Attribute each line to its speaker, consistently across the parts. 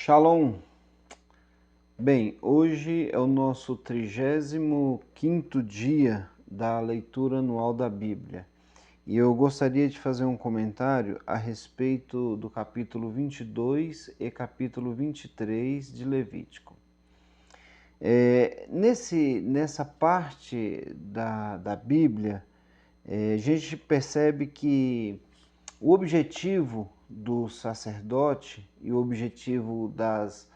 Speaker 1: Shalom. Bem, hoje é o nosso 35º dia da leitura anual da Bíblia. E eu gostaria de fazer um comentário a respeito do capítulo 22 e capítulo 23 de Levítico. Nessa parte da Bíblia, a gente percebe que o objetivo do sacerdote e o objetivo das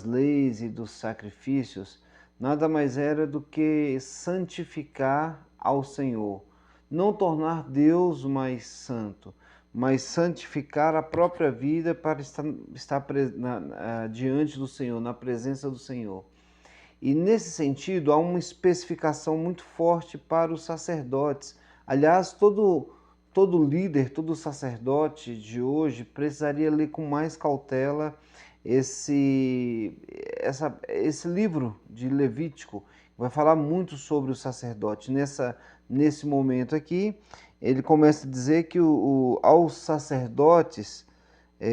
Speaker 1: leis e dos sacrifícios nada mais era do que santificar ao Senhor. Não tornar Deus mais santo, mas santificar a própria vida para estar diante do Senhor, na presença do Senhor. E nesse sentido, há uma especificação muito forte para os sacerdotes. Aliás, todo líder, todo sacerdote de hoje precisaria ler com mais cautela esse livro de Levítico. Vai falar muito sobre o sacerdote. Nesse momento aqui, ele começa a dizer que aos sacerdotes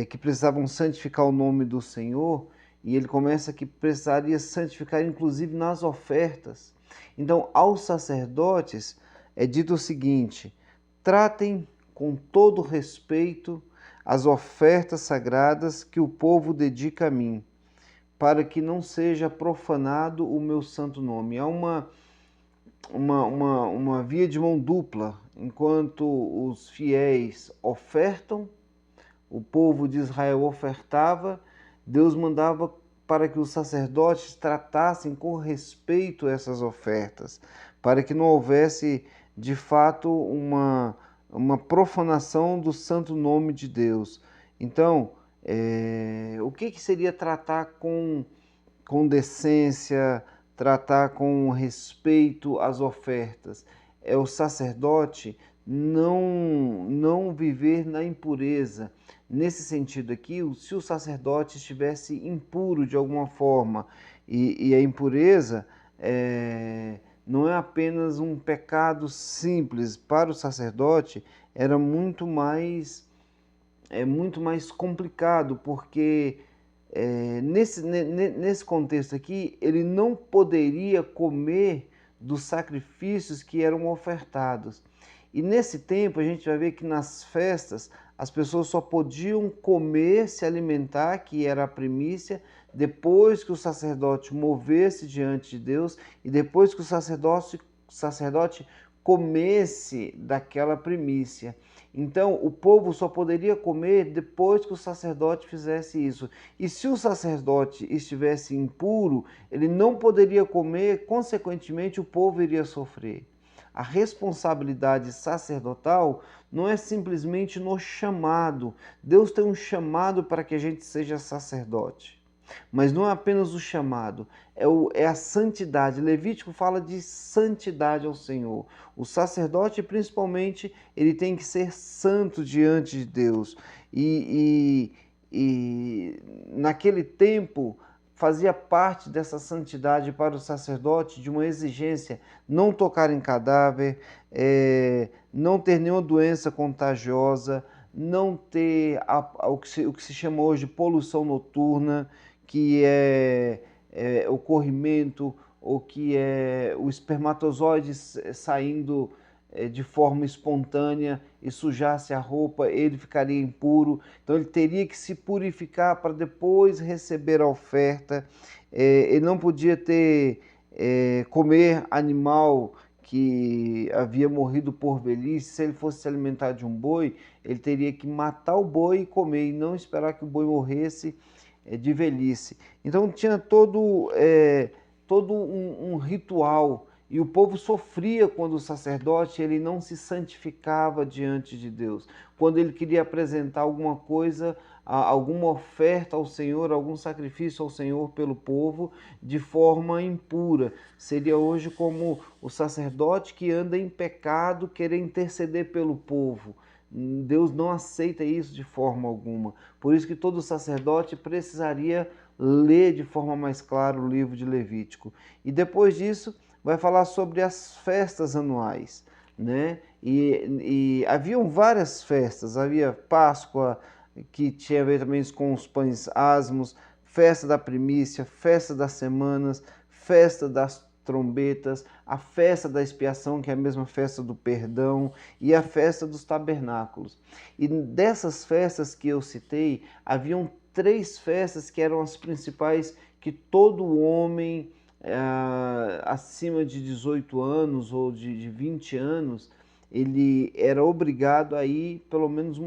Speaker 1: que precisavam santificar o nome do Senhor, e ele começa que precisaria santificar inclusive nas ofertas. Então, aos sacerdotes é dito o seguinte: tratem com todo respeito as ofertas sagradas que o povo dedica a mim, para que não seja profanado o meu santo nome. Há uma via de mão dupla. Enquanto os fiéis ofertam, o povo de Israel ofertava, Deus mandava para que os sacerdotes tratassem com respeito essas ofertas, para que não houvesse de fato uma profanação do santo nome de Deus. Então, o que seria tratar com decência, tratar com respeito às ofertas? É o sacerdote não viver na impureza. Nesse sentido aqui, se o sacerdote estivesse impuro de alguma forma, e a impureza não é apenas um pecado simples, para o sacerdote era muito mais complicado, porque nesse contexto aqui, ele não poderia comer dos sacrifícios que eram ofertados. E nesse tempo a gente vai ver que nas festas as pessoas só podiam comer, se alimentar, que era a primícia, depois que o sacerdote movesse diante de Deus e depois que o sacerdote comesse daquela primícia. Então, o povo só poderia comer depois que o sacerdote fizesse isso. E se o sacerdote estivesse impuro, ele não poderia comer, consequentemente, o povo iria sofrer. A responsabilidade sacerdotal não é simplesmente no chamado. Deus tem um chamado para que a gente seja sacerdote. Mas não é apenas o chamado, é a santidade. Levítico fala de santidade ao Senhor. O sacerdote, principalmente, ele tem que ser santo diante de Deus. E naquele tempo, fazia parte dessa santidade para o sacerdote de uma exigência: não tocar em cadáver, não ter nenhuma doença contagiosa, não ter o que se chama hoje de poluição noturna, que é o corrimento, ou que é o espermatozoide saindo de forma espontânea e sujasse a roupa, ele ficaria impuro. Então ele teria que se purificar para depois receber a oferta. Ele não podia comer animal que havia morrido por velhice. Se ele fosse se alimentar de um boi, ele teria que matar o boi e comer, e não esperar que o boi morresse de velhice. Então tinha todo um ritual, e o povo sofria quando o sacerdote ele não se santificava diante de Deus. Quando ele queria apresentar alguma coisa, alguma oferta ao Senhor, algum sacrifício ao Senhor pelo povo de forma impura. Seria hoje como o sacerdote que anda em pecado querer interceder pelo povo. Deus não aceita isso de forma alguma. Por isso que todo sacerdote precisaria ler de forma mais clara o livro de Levítico. E depois disso, vai falar sobre as festas anuais, né? E haviam várias festas. Havia Páscoa, que tinha a ver também com os pães asmos, festa da primícia, festa das semanas, festa das trombetas, a festa da expiação, que é a mesma festa do perdão, e a festa dos tabernáculos. E dessas festas que eu citei, haviam 3 festas que eram as principais, que todo homem acima de 18 anos ou de 20 anos, ele era obrigado a ir pelo menos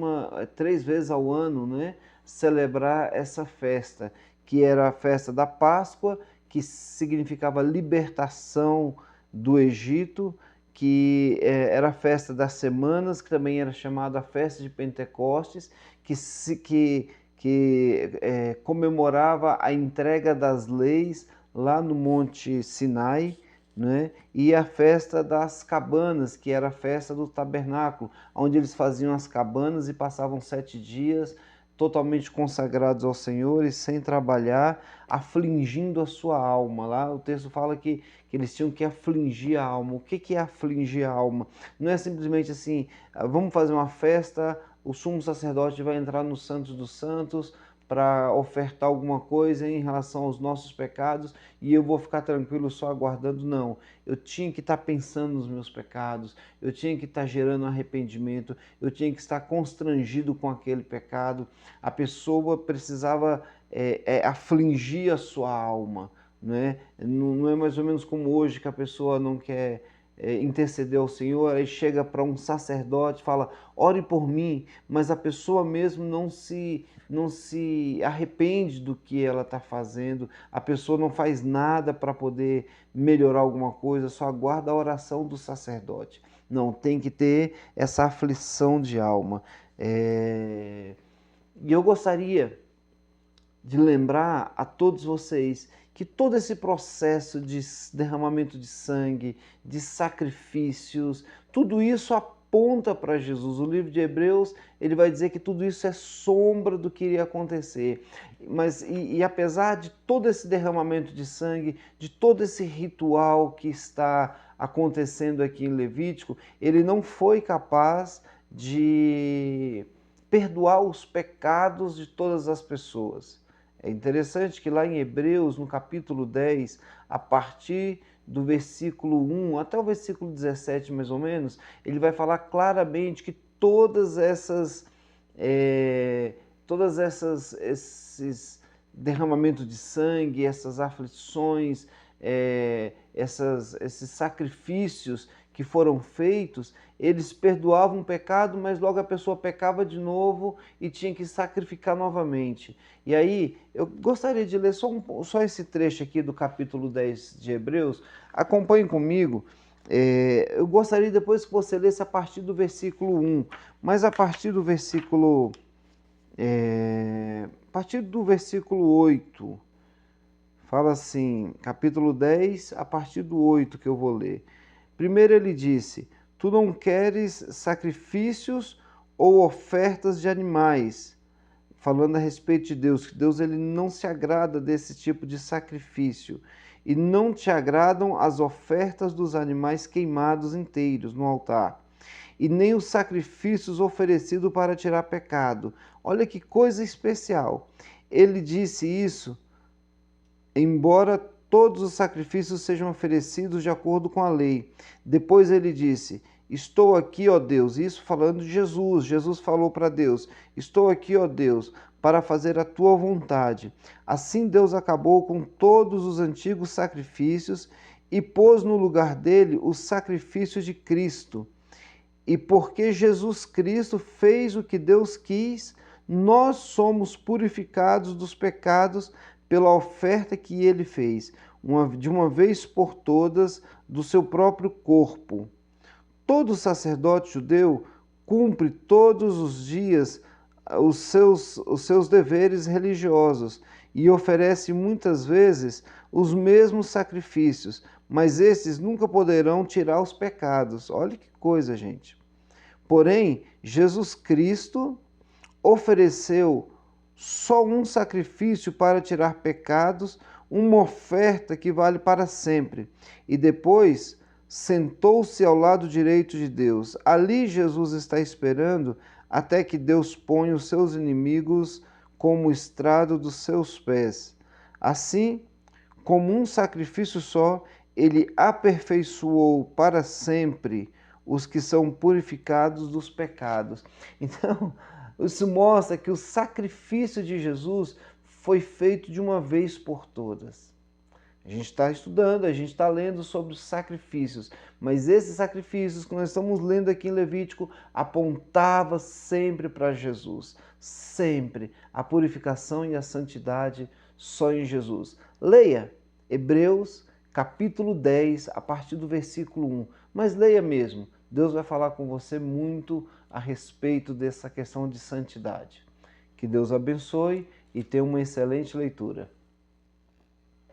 Speaker 1: 3 vezes ao ano, né, celebrar essa festa, que era a festa da Páscoa, que significava libertação do Egito, que era a festa das semanas, que também era chamada a festa de Pentecostes, que comemorava a entrega das leis lá no Monte Sinai, né? E a festa das cabanas, que era a festa do tabernáculo, onde eles faziam as cabanas e passavam 7 dias totalmente consagrados ao Senhor e sem trabalhar, afligindo a sua alma. Lá o texto fala que eles tinham que afligir a alma. O que é afligir a alma? Não é simplesmente assim, vamos fazer uma festa, o sumo sacerdote vai entrar no Santos dos Santos para ofertar alguma coisa em relação aos nossos pecados e eu vou ficar tranquilo só aguardando. Não, eu tinha que estar pensando nos meus pecados, eu tinha que estar gerando arrependimento, eu tinha que estar constrangido com aquele pecado. A pessoa precisava afligir a sua alma, né? Não é mais ou menos como hoje, que a pessoa não quer interceder ao Senhor, aí chega para um sacerdote, fala, ore por mim, mas a pessoa mesmo não se arrepende do que ela está fazendo, a pessoa não faz nada para poder melhorar alguma coisa, só aguarda a oração do sacerdote. Não, tem que ter essa aflição de alma. E eu gostaria de lembrar a todos vocês que todo esse processo de derramamento de sangue, de sacrifícios, tudo isso aponta para Jesus. O livro de Hebreus, ele vai dizer que tudo isso é sombra do que iria acontecer. Mas e apesar de todo esse derramamento de sangue, de todo esse ritual que está acontecendo aqui em Levítico, ele não foi capaz de perdoar os pecados de todas as pessoas. É interessante que lá em Hebreus, no capítulo 10, a partir do versículo 1 até o versículo 17, mais ou menos, ele vai falar claramente que esses derramamentos de sangue, essas aflições, esses sacrifícios que foram feitos, eles perdoavam o pecado, mas logo a pessoa pecava de novo e tinha que sacrificar novamente. E aí, eu gostaria de ler só esse trecho aqui do capítulo 10 de Hebreus. Acompanhe comigo. Eu gostaria depois que você lesse a partir do versículo 1, mas a partir do versículo 8, fala assim, capítulo 10, a partir do 8 que eu vou ler. Primeiro ele disse, tu não queres sacrifícios ou ofertas de animais, falando a respeito de Deus, que Deus ele não se agrada desse tipo de sacrifício, e não te agradam as ofertas dos animais queimados inteiros no altar, e nem os sacrifícios oferecidos para tirar pecado. Olha que coisa especial. Ele disse isso, embora todos os sacrifícios sejam oferecidos de acordo com a lei. Depois ele disse, estou aqui, ó Deus, isso falando de Jesus. Jesus falou para Deus, estou aqui, ó Deus, para fazer a tua vontade. Assim Deus acabou com todos os antigos sacrifícios e pôs no lugar dele o sacrifício de Cristo. E porque Jesus Cristo fez o que Deus quis, nós somos purificados dos pecados pela oferta que ele fez, de uma vez por todas, do seu próprio corpo. Todo sacerdote judeu cumpre todos os dias os seus deveres religiosos e oferece muitas vezes os mesmos sacrifícios, mas esses nunca poderão tirar os pecados. Olha que coisa, gente. Porém, Jesus Cristo ofereceu só um sacrifício para tirar pecados, uma oferta que vale para sempre. E depois sentou-se ao lado direito de Deus. Ali Jesus está esperando até que Deus ponha os seus inimigos como estrado dos seus pés. Assim, como um sacrifício só, ele aperfeiçoou para sempre os que são purificados dos pecados. Então, isso mostra que o sacrifício de Jesus foi feito de uma vez por todas. A gente está estudando, a gente está lendo sobre os sacrifícios, mas esses sacrifícios que nós estamos lendo aqui em Levítico apontava sempre para Jesus, sempre a purificação e a santidade só em Jesus. Leia Hebreus capítulo 10, a partir do versículo 1, mas leia mesmo, Deus vai falar com você muito a respeito dessa questão de santidade. Que Deus abençoe e tenha uma excelente leitura.